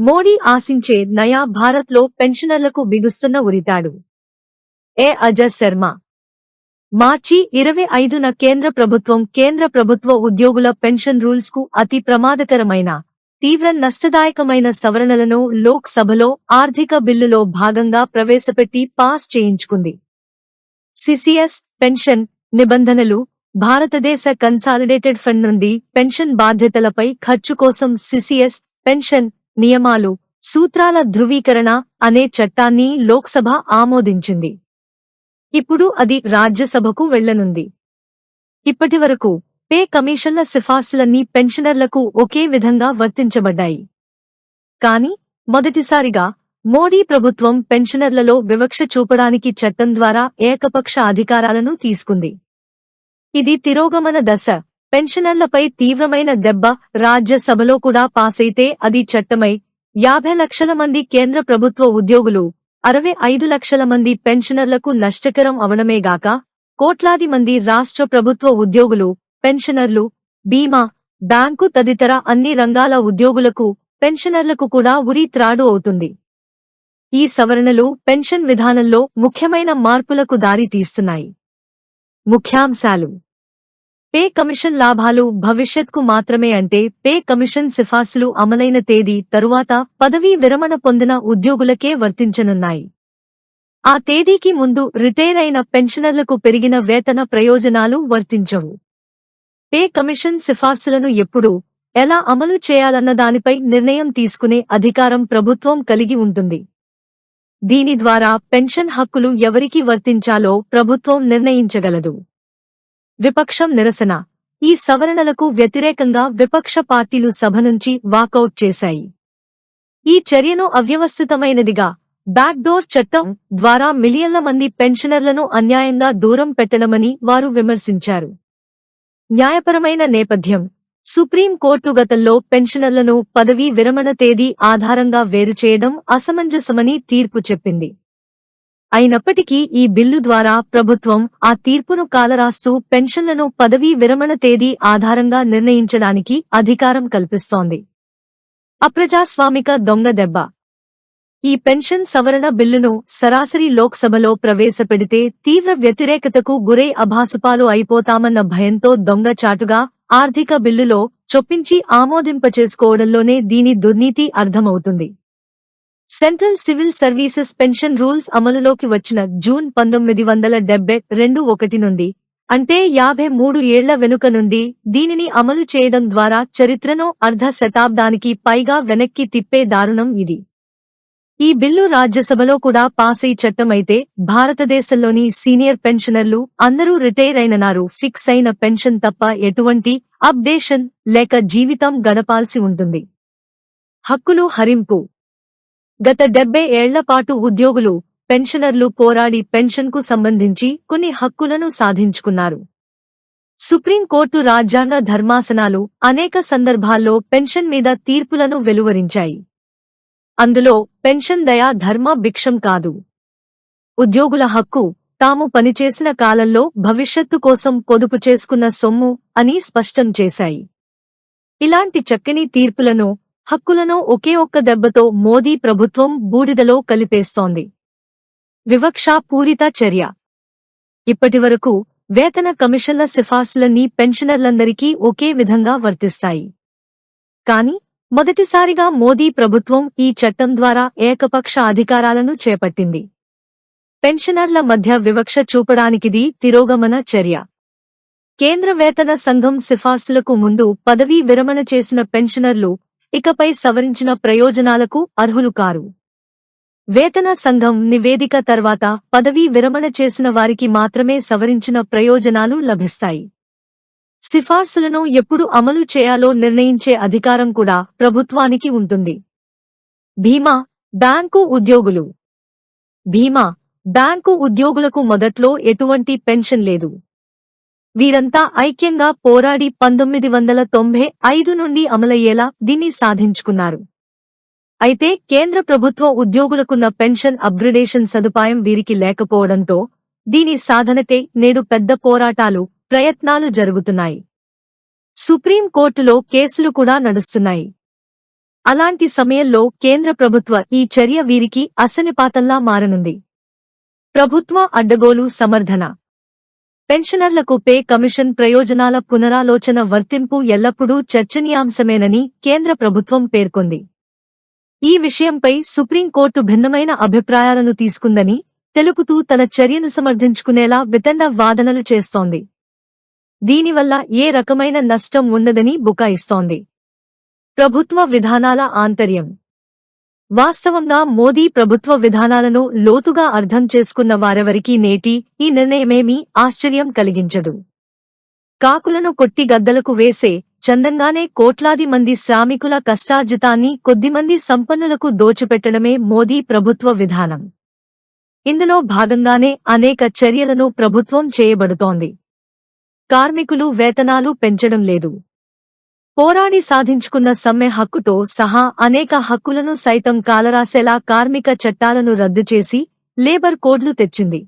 మోడీ ఆశించే నయా భారత్లో పెన్షనర్లకు బిగుస్తున్న ఉరితాడు. అజయ్ శర్మ. మార్చి 25న కేంద్ర ప్రభుత్వ ఉద్యోగుల పెన్షన్ రూల్స్ కు అతి ప్రమాదకరమైన, తీవ్ర నష్టదాయకమైన సవరణలను లోక్ సభలో ఆర్థిక బిల్లులో భాగంగా ప్రవేశపెట్టి పాస్ చేయించుకుంది. సిసిఎస్ పెన్షన్ నిబంధనలు. భారతదేశ కన్సాలిడేటెడ్ ఫండ్ నుండి పెన్షన్ బాధ్యతలపై ఖర్చు కోసం సిసిఎస్ పెన్షన్ నియమాలు, సూత్రాల ధృవీకరణ అనే చట్టాన్ని లోక్సభ ఆమోదించింది. ఇప్పుడు అది రాజ్యసభకు వెళ్లనుంది. ఇప్పటివరకు పే కమిషన్ల సిఫార్సులన్నీ పెన్షనర్లకు ఒకే విధంగా వర్తించబడ్డాయి. కానీ మొదటిసారిగా మోడీ ప్రభుత్వం పెన్షనర్లలో వివక్ష చూపడానికి చట్టం ద్వారా ఏకపక్ష అధికారాలను తీసుకుంది. ఇది తిరోగమన దశ. పెన్షనర్లపై తీవ్రమైన దెబ్బ. రాజ్యసభలో కూడా పాసైతే అది చట్టమై 50 లక్షల మంది కేంద్ర ప్రభుత్వ ఉద్యోగులు, 65 లక్షల మంది పెన్షనర్లకు నష్టకరం అవడమేగాక కోట్లాది మంది రాష్ట్ర ప్రభుత్వ ఉద్యోగులు, పెన్షనర్లు, బీమా, బ్యాంకు తదితర అన్ని రంగాల ఉద్యోగులకు, పెన్షనర్లకు కూడా ఉరి త్రాడు అవుతుంది. ఈ సవరణలు పెన్షన్ విధానంలో ముఖ్యమైన మార్పులకు దారి తీస్తున్నాయి. ముఖ్యాంశాలు. పే కమిషన్ లాభాలు భవిష్యత్కు మాత్రమే. అంటే పే కమిషన్ సిఫార్సులు అమలైన తేదీ తరువాత పదవీ విరమణ పొందిన ఉద్యోగులకే వర్తించనున్నాయి. ఆ తేదీకి ముందు రిటైర్ అయిన పెన్షనర్లకు పెరిగిన వేతన ప్రయోజనాలు వర్తించవు. పే కమిషన్ సిఫార్సులను ఎప్పుడు, ఎలా అమలు చేయాలన్న దానిపై నిర్ణయం తీసుకునే అధికారం ప్రభుత్వం కలిగి ఉంటుంది. దీని ద్వారా పెన్షన్ హక్కులు ఎవరికి వర్తించాలో ప్రభుత్వం నిర్ణయించగలదు. విపక్షం నిరసన. ఈ సవరణలకు వ్యతిరేకంగా విపక్ష పార్టీలు సభ నుంచి వాకౌట్ చేశాయి. ఈ చర్యను అవ్యవస్థితమైనదిగా, బ్యాక్డోర్ చట్టం ద్వారా మిలియన్ల మంది పెన్షనర్లను అన్యాయంగా దూరం పెట్టడమని వారు విమర్శించారు. న్యాయపరమైన నేపథ్యం. సుప్రీం కోర్టు గతంలో పెన్షనర్లను పదవీ విరమణ తేదీ ఆధారంగా వేరుచేయడం అసమంజసమని తీర్పు చెప్పింది. అయినప్పటికీ ఈ బిల్లు ద్వారా ప్రభుత్వం ఆ తీర్పును కాలరాస్తూ పెన్షన్లను పదవీ విరమణ తేదీ ఆధారంగా నిర్ణయించడానికి అధికారం కల్పిస్తోంది. అప్రజాస్వామిక దొంగ దెబ్బ. ఈ పెన్షన్ సవరణ బిల్లును సరాసరి లోక్సభలో ప్రవేశపెడితే తీవ్ర వ్యతిరేకతకు గురై అభాసుపాలు అయిపోతామన్న భయంతో దొంగచాటుగా ఆర్థిక బిల్లులో చొప్పించి ఆమోదింపచేసుకోవడంలోనే దీని దుర్నీతి అర్థమవుతుంది. Central civil services pension rules అమలులోకి వచ్చిన జూన్ 1972 నుండి, అంటే 53 ఏళ్ల వెనుక నుండి దీనిని అమలు చేయడం ద్వారా చరిత్రను అర్ధ శతాబ్దానికి పైగా వెనక్కి తిప్పే దారుణం ఇది. ఈ బిల్లు రాజ్యసభలో కూడా పాసై చట్టమైతే భారతదేశంలోని సీనియర్ పెన్షనర్లు అందరూ రిటైర్ అయిననారు ఫిక్స్ అయిన పెన్షన్ తప్ప ఎటువంటి అప్డేషన్ లేక జీవితం గడపాల్సి ఉంటుంది. హక్కులు హరింపు. గత 70 ఏళ్ల పాటు ఉద్యోగులు, పెన్షనర్లు పోరాడి పెన్షన్కు సంబంధించి కొన్ని హక్కులను సాధించుకున్నారు. సుప్రీంకోర్టు రాజ్యాంగ ధర్మాసనాలు అనేక సందర్భాల్లో పెన్షన్ మీద తీర్పులను వెలువరించాయి. అందులో పెన్షన్ దయా ధర్మ భిక్షం కాదు. ఉద్యోగుల హక్కు, తాము పనిచేసిన కాలంలో భవిష్యత్తు కోసం పొదుపు చేసుకున్న సొమ్ము అని స్పష్టం చేశాయి. ఇలాంటి చక్కని తీర్పులను, హక్కులను ఒకే ఒక్క దెబ్బతో మోదీ ప్రభుత్వం బూడిదలో కలిపేస్తోంది. వివక్షాపూరిత చర్య. ఇప్పటివరకు వేతన కమిషన్ల సిఫార్సులన్నీ పెన్షనర్లందరికీ ఒకే విధంగా వర్తిస్తాయి. కాని మొదటిసారిగా మోదీ ప్రభుత్వం ఈ చట్టం ద్వారా ఏకపక్ష అధికారాలను చేపట్టింది. పెన్షనర్ల మధ్య వివక్ష చూపడానికిది తిరోగమన చర్య. కేంద్ర వేతన సంఘం సిఫార్సులకు ముందు పదవీ విరమణ చేసిన పెన్షనర్లు ఇకపై సవరించిన ప్రయోజనాలకు అర్హులు కారు. వేతన సంఘం నివేదిక తర్వాత పదవీ విరమణ చేసిన వారికి మాత్రమే సవరించిన ప్రయోజనాలు లభిస్తాయి. సిఫార్సులను ఎప్పుడు అమలు చేయాలో నిర్ణయించే అధికారం కూడా ప్రభుత్వానికి ఉంటుంది. బీమా, బ్యాంకు ఉద్యోగులు. బీమా, బ్యాంకు ఉద్యోగులకు మొదట్లో ఎటువంటి పెన్షన్ లేదు. వీరంతా ఐక్యంగా పోరాడి 1995 నుండి అమలయ్యేలా దీన్ని సాధించుకున్నారు. అయితే కేంద్ర ప్రభుత్వ ఉద్యోగులకున్న పెన్షన్ అప్గ్రేడేషన్ సదుపాయం వీరికి లేకపోవడంతో దీని సాధనకై నేడు పెద్ద పోరాటాలు, ప్రయత్నాలు జరుగుతున్నాయి. సుప్రీం కోర్టులో కేసులు కూడా నడుస్తున్నాయి. అలాంటి సమయంలో కేంద్ర ప్రభుత్వ ఈ చర్య వీరికి అసనిపాతంలా మారనుంది. ప్రభుత్వ అడ్డగోలు సమర్థన. పెన్షనర్లకు పే కమిషన్ ప్రయోజనాల పునరాలోచన వర్తింపు ఎల్లప్పుడూ చర్చనీయాంశమేనని కేంద్ర ప్రభుత్వం పేర్కొంది. ఈ విషయంపై సుప్రీంకోర్టు భిన్నమైన అభిప్రాయాలను తీసుకుందని తెలుపుతూ తన చర్యను సమర్థించుకునేలా వితండ వాదనలు చేస్తోంది. దీనివల్ల ఏ రకమైన నష్టం ఉండదని బుకాయిస్తోంది. ప్రభుత్వ విధానాల ఆంతర్యం. వాస్తవంగా మోదీ ప్రభుత్వ విధానాలను లోతుగా అర్థం చేసుకున్న వారెవరికీ నేటి ఈ నిర్ణయమేమీ ఆశ్చర్యం కలిగించదు. కాకులను కొట్టి గద్దలకు వేసే చందంగానే కోట్లాది మంది శ్రామికుల కష్టార్జితాన్ని కొద్దిమంది సంపన్నులకు దోచిపెట్టడమే మోదీ ప్రభుత్వ విధానం. ఇందులో భాగంగానే అనేక చర్యలను ప్రభుత్వం చేయబడుతోంది. కార్మికులు వేతనాలు పెంచడం లేదు. పోరాడి సాధించుకున్న సమ్మె హక్కుతో సహా అనేక హక్కులను సైతం కాలరాసేలా కార్మిక చట్టాలను రద్దు చేసి లేబర్ కోడ్లు తెచ్చింది.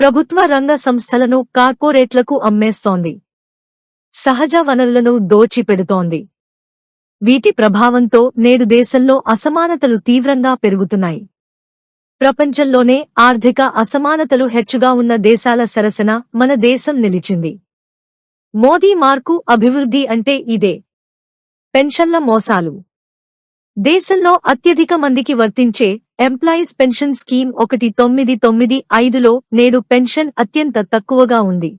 ప్రభుత్వ రంగ సంస్థలను కార్పొరేట్లకు అమ్మేస్తోంది. సహజ వనరులను దోచిపెడుతోంది. వీటి ప్రభావంతో నేడు దేశంలో అసమానతలు తీవ్రంగా పెరుగుతున్నాయి. ప్రపంచంలోనే ఆర్థిక అసమానతలు హెచ్చుగా ఉన్న దేశాల సరసన మన దేశం నిలిచింది. మోదీ మార్కు అభివృద్ధి అంటే ఇదే. పెన్షన్ల మోసాలు. దేశంలో అత్యధిక మందికి వర్తించే ఎంప్లాయీస్ పెన్షన్ స్కీమ్ 1995లో నేడు పెన్షన్ అత్యంత తక్కువగా ఉంది.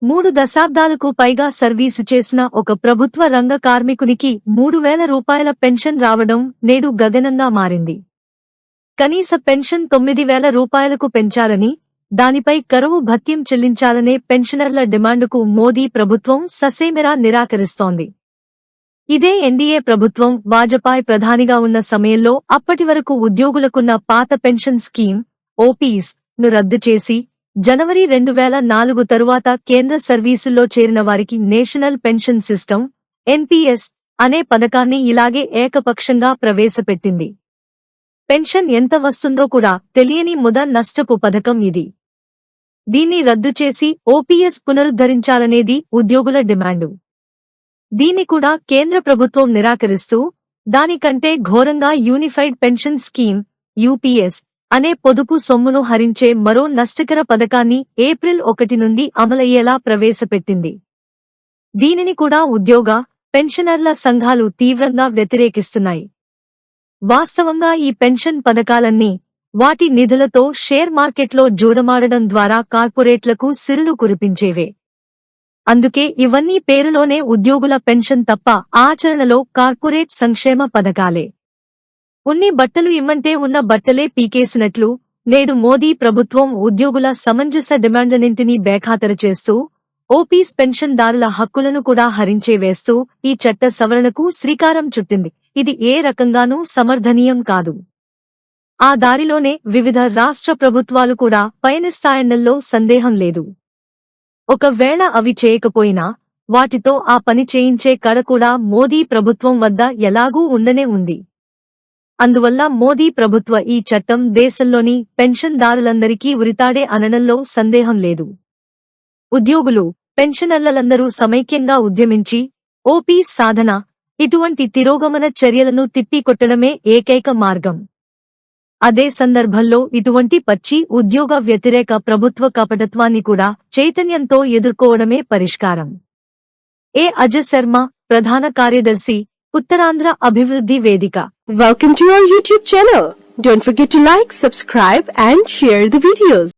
3 దశాబ్దాలకు పైగా సర్వీసు చేసిన ఒక ప్రభుత్వ రంగ కార్మికునికి 3,000 రూపాయల పెన్షన్ రావడం నేడు గగనంగా మారింది. కనీస పెన్షన్ 9,000 రూపాయలకు పెంచాలని, దానిపై కరువు భత్యం చెల్లించాలనే పెన్షనర్ల డిమాండుకు మోదీ ప్రభుత్వం ససేమిరా నిరాకరిస్తోంది. ఇదే ఎన్డీఏ ప్రభుత్వం వాజపాయ్ ప్రధానిగా ఉన్న సమయంలో అప్పటివరకు ఉద్యోగులకున్న పాత పెన్షన్ స్కీమ్ ఓపీఎస్ ను రద్దు చేసి జనవరి 2004 తరువాత కేంద్ర సర్వీసుల్లో చేరిన వారికి నేషనల్ పెన్షన్ సిస్టమ్ ఎన్పీఎస్ అనే పథకాన్ని ఇలాగే ఏకపక్షంగా ప్రవేశపెట్టింది. పెన్షన్ ఎంత వస్తుందో కూడా తెలియని నష్టపు పథకం ఇది. దీన్ని రద్దు చేసి ఓపీఎస్ పునరుద్ధరించాలనేది ఉద్యోగుల డిమాండు. దీన్ని కూడా కేంద్ర ప్రభుత్వం నిరాకరిస్తూ దానికంటే ఘోరంగా యూనిఫైడ్ పెన్షన్ స్కీమ్ యూపీఎస్ అనే పొదుపు సొమ్మును హరించే మరో నష్టకర పథకాన్ని ఏప్రిల్ 1 నుండి అమలయ్యేలా ప్రవేశపెట్టింది. దీనిని కూడా ఉద్యోగ, పెన్షనర్ల సంఘాలు తీవ్రంగా వ్యతిరేకిస్తున్నాయి. వాస్తవంగా ఈ పెన్షన్ పథకాలన్నీ వాటి నిధులతో షేర్ మార్కెట్లో జూడమాడడం ద్వారా కార్పొరేట్లకు సిరులు కురిపించేవే. అందుకే ఇవన్నీ పేరులోనే ఉద్యోగుల పెన్షన్ తప్ప ఆచరణలో కార్పొరేట్ సంక్షేమ పథకాలే. ఉన్ని బట్టలు ఇమ్మంటే ఉన్న బట్టలే పీకేసినట్లు నేడు మోదీ ప్రభుత్వం ఉద్యోగుల సమంజస డిమాండ్లన్నింటినీ బేఖాతరు చేస్తూ ఓపీఎస్ పెన్షన్దారుల హక్కులను కూడా హరించే వేస్తూ ఈ చట్ట సవరణకు శ్రీకారం చుట్టింది. ఇది ఏ రకంగానూ సమర్థనీయం కాదు. ఆ దారిలోనే వివిధ రాష్ట్ర ప్రభుత్వాలు కూడా పయనిస్తాయన్నల్లో సందేహం లేదు. ఒకవేళ అవి చేయకపోయినా వాటితో ఆ పని చేయించే కళ కూడా మోదీ ప్రభుత్వం వద్ద ఎలాగూ ఉండనే ఉంది. అందువల్ల మోదీ ప్రభుత్వ ఈ చట్టం దేశంలోని పెన్షన్దారులందరికీ ఉరితాడే అనడంలో సందేహం లేదు. ఉద్యోగులు, పెన్షనర్లందరూ సమైక్యంగా ఉద్యమించి ఓపీఎస్ సాధన, ఇటువంటి తిరోగమన చర్యలను తిప్పికొట్టడమే ఏకైక మార్గం. అదే సందర్భంలో ఇటువంటి పచ్చి ఉద్యోగ వ్యతిరేక ప్రభుత్వ కపటత్వాన్ని కూడా చైతన్యంతో ఎదుర్కోవడమే పరిష్కారం. ఏ అజయ్ శర్మ, ప్రధాన కార్యదర్శి, ఉత్తరాంధ్ర అభివృద్ధి వేదిక. Welcome to our YouTube channel. Don't forget to like, subscribe and share the videos.